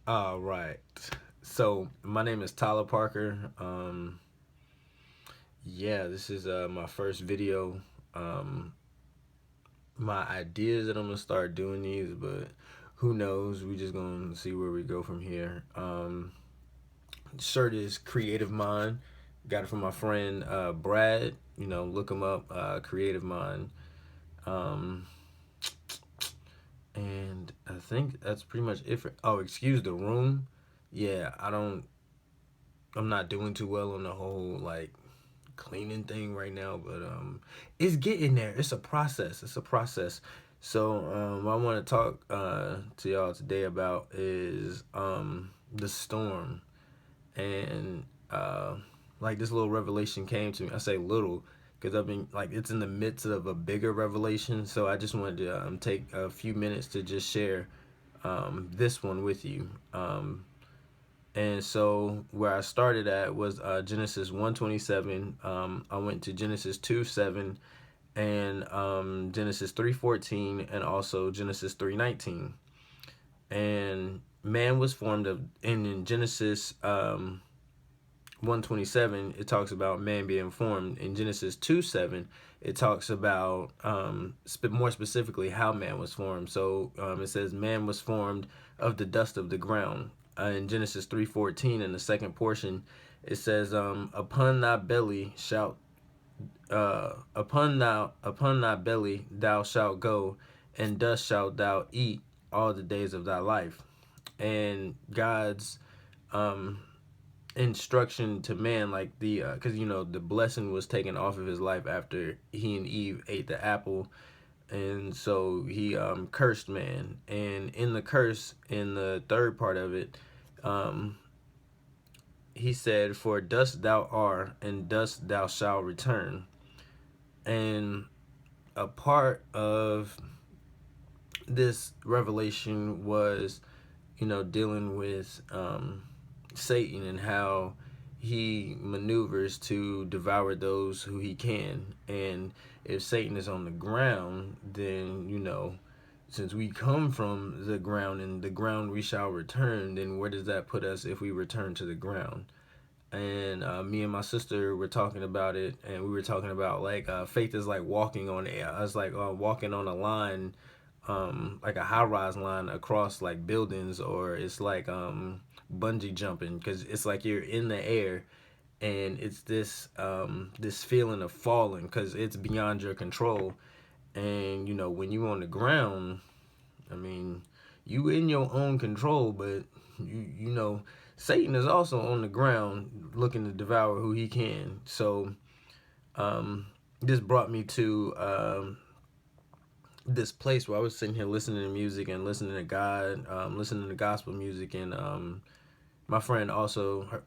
All right. So my name is Tyler Parker. Yeah, this is my first video. Um, my idea is that I'm gonna start doing these, but who knows? We just gonna see where we go from here. Shirt is Creative Mind. Got it from my friend Brad. Look him up. Creative Mind. Um, and I think that's pretty much it for. Oh, excuse the room. Yeah, I'm not doing too well on the whole like cleaning thing right now, but it's getting there. It's a process. It's a process. So what I want to talk to y'all today about is the storm, and like this little revelation came to me. I say little because I've been like it's in the midst of a bigger revelation. So I just wanted to take a few minutes to just share this one with you. And so where I started at was Genesis 1:27. I went to Genesis 2:7 and Genesis 3:14 and also Genesis 3:19. And man was formed of, and in Genesis 1:27 it talks about man being formed. In Genesis 2:7 it talks about more specifically how man was formed. So it says man was formed of the dust of the ground. In Genesis 3:14 in the second portion it says upon thy belly shalt upon thy belly thou shalt go, and dust shalt thou eat all the days of thy life. And God's um instruction to man, like the because the blessing was taken off of his life after he and Eve ate the apple, and so he cursed man. And in the curse, in the third part of it, um he said, for dust thou art, and dust thou shalt return. And a part of this revelation was dealing with Satan and how he maneuvers to devour those who he can. And if Satan is on the ground, then since we come from the ground and the ground we shall return, then where does that put us if we return to the ground? And me and my sister were talking about it, and we were talking about like faith is like walking on air. I was like walking on a line, like a high rise line across like buildings, or it's like bungee jumping, because it's like you're in the air, and it's this feeling of falling because it's beyond your control. And when you on the ground, I mean, you in your own control, but Satan is also on the ground looking to devour who he can. So this brought me to this place where I was sitting here listening to music and listening to God, listening to gospel music, and my friend also,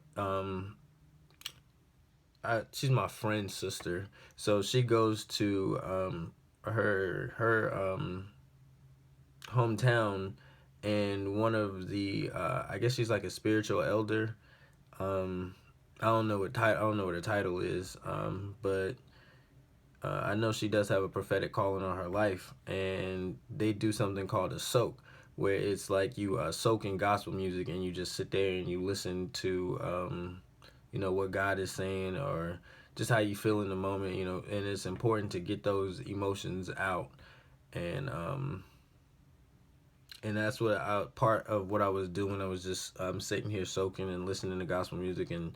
she's my friend's sister, so she goes to her hometown, and one of the I guess she's like a spiritual elder. Um, I don't know what her title is, but I know she does have a prophetic calling on her life, and they do something called a soak, where it's like you soak in gospel music and you just sit there and you listen to what God is saying, or just how you feel in the moment, and it's important to get those emotions out. And that's what part of what I was doing. I was just sitting here soaking and listening to gospel music, and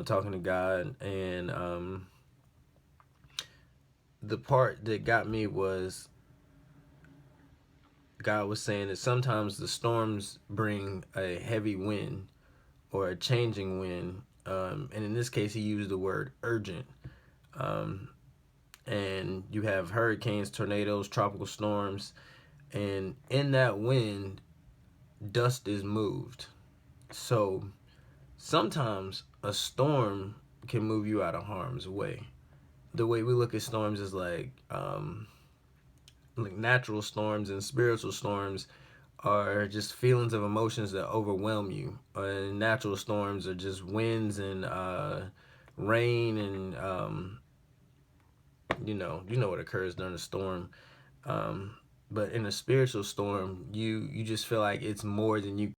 talking to God. And the part that got me was God was saying that sometimes the storms bring a heavy wind or a changing wind, and in this case he used the word urgent. um, and you have hurricanes, tornadoes, tropical storms, and in that wind dust is moved. So sometimes a storm can move you out of harm's way. The way we look at storms is like natural storms, and spiritual storms are just feelings of emotions that overwhelm you. Natural storms are just winds and rain, and you know what occurs during a storm. Um, but in a spiritual storm, you just feel like it's more than you